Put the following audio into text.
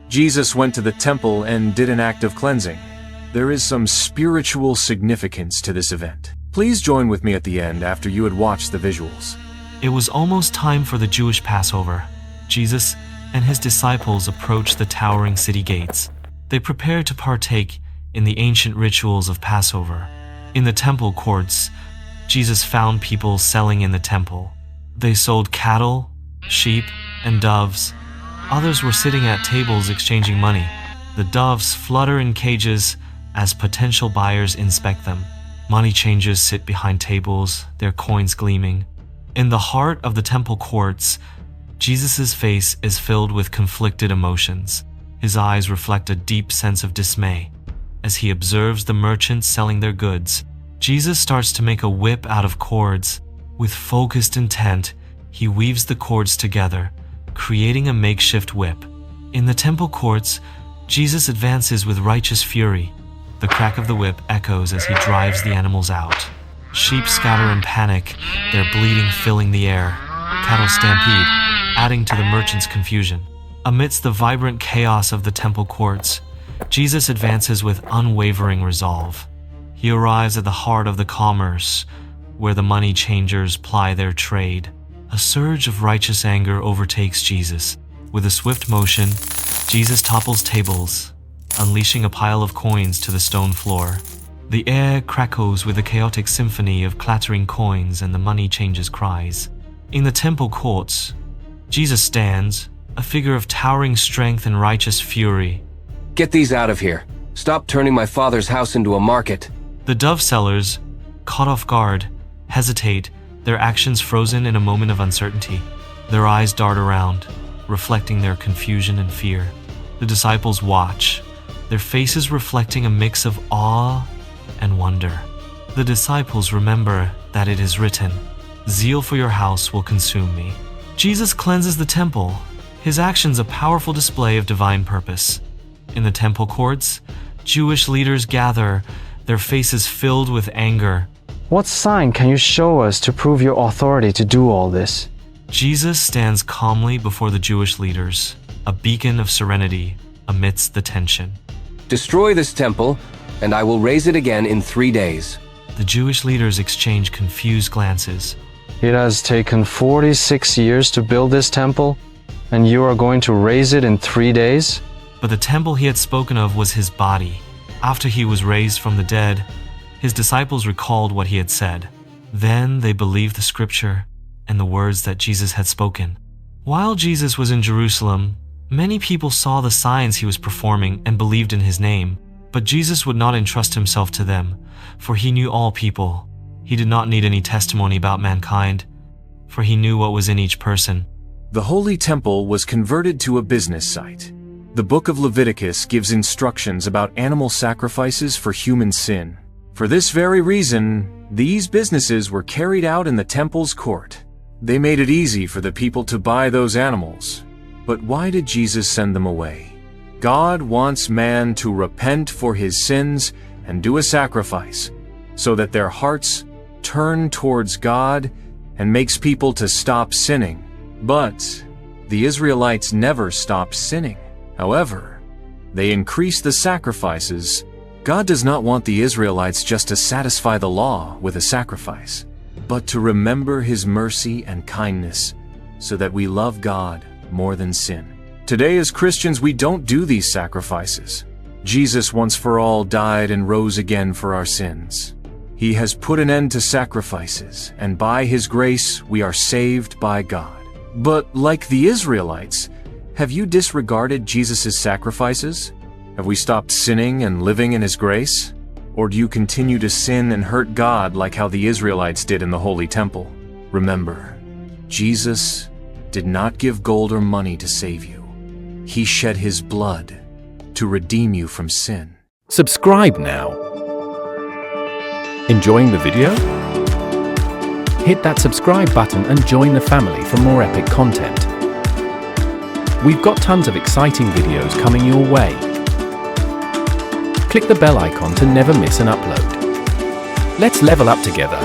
Jesus went to the temple and did an act of cleansing. There is some spiritual significance to this event. Please join with me at the end after you had watched the visuals. It was almost time for the Jewish Passover. Jesus and his disciples approached the towering city gates. They prepared to partake in the ancient rituals of Passover. In the temple courts, Jesus found people selling in the temple. They sold cattle, sheep, and doves. Others were sitting at tables exchanging money. The doves flutter in cages as potential buyers inspect them. Money changers sit behind tables, their coins gleaming. In the heart of the temple courts, Jesus' face is filled with conflicted emotions. His eyes reflect a deep sense of dismay. As he observes the merchants selling their goods, Jesus starts to make a whip out of cords. With focused intent, he weaves the cords together, creating a makeshift whip. In the temple courts, Jesus advances with righteous fury. The crack of the whip echoes as he drives the animals out. Sheep scatter in panic, their bleating filling the air. Cattle stampede, adding to the merchants' confusion. Amidst the vibrant chaos of the temple courts, Jesus advances with unwavering resolve. He arrives at the heart of the commerce, where the money changers ply their trade. A surge of righteous anger overtakes Jesus. With a swift motion, Jesus topples tables, unleashing a pile of coins to the stone floor. The air crackles with a chaotic symphony of clattering coins and the money changers' cries. In the temple courts, Jesus stands, a figure of towering strength and righteous fury. Get these out of here. Stop turning my father's house into a market. The dove sellers, caught off guard, hesitate, their actions frozen in a moment of uncertainty. Their eyes dart around, reflecting their confusion and fear. The disciples watch, their faces reflecting a mix of awe and wonder. The disciples remember that it is written, "Zeal for your house will consume me." Jesus cleanses the temple, his actions a powerful display of divine purpose. In the temple courts, Jewish leaders gather, their faces filled with anger. What sign can you show us to prove your authority to do all this? Jesus stands calmly before the Jewish leaders, a beacon of serenity amidst the tension. Destroy this temple, and I will raise it again in 3 days. The Jewish leaders exchange confused glances. It has taken 46 years to build this temple, and you are going to raise it in 3 days? But the temple he had spoken of was his body. After he was raised from the dead, his disciples recalled what he had said. Then they believed the scripture and the words that Jesus had spoken. While Jesus was in Jerusalem, many people saw the signs he was performing and believed in his name. But Jesus would not entrust himself to them, for he knew all people. He did not need any testimony about mankind, for he knew what was in each person. The Holy Temple was converted to a business site. The book of Leviticus gives instructions about animal sacrifices for human sin. For this very reason, these businesses were carried out in the temple's court. They made it easy for the people to buy those animals. But why did Jesus send them away? God wants man to repent for his sins and do a sacrifice, so that their hearts turn towards God and makes people to stop sinning. But the Israelites never stopped sinning. However, they increased the sacrifices. God does not want the Israelites just to satisfy the law with a sacrifice, but to remember his mercy and kindness, so that we love God more than sin. Today as Christians, we don't do these sacrifices. Jesus once for all died and rose again for our sins. He has put an end to sacrifices, and by his grace we are saved by God. But like the Israelites, have you disregarded Jesus' sacrifices? Have we stopped sinning and living in his grace? Or do you continue to sin and hurt God like how the Israelites did in the Holy Temple? Remember, Jesus did not give gold or money to save you. He shed his blood to redeem you from sin. Subscribe now. Enjoying the video? Hit that subscribe button and join the family for more epic content. We've got tons of exciting videos coming your way. Click the bell icon to never miss an upload. Let's level up together.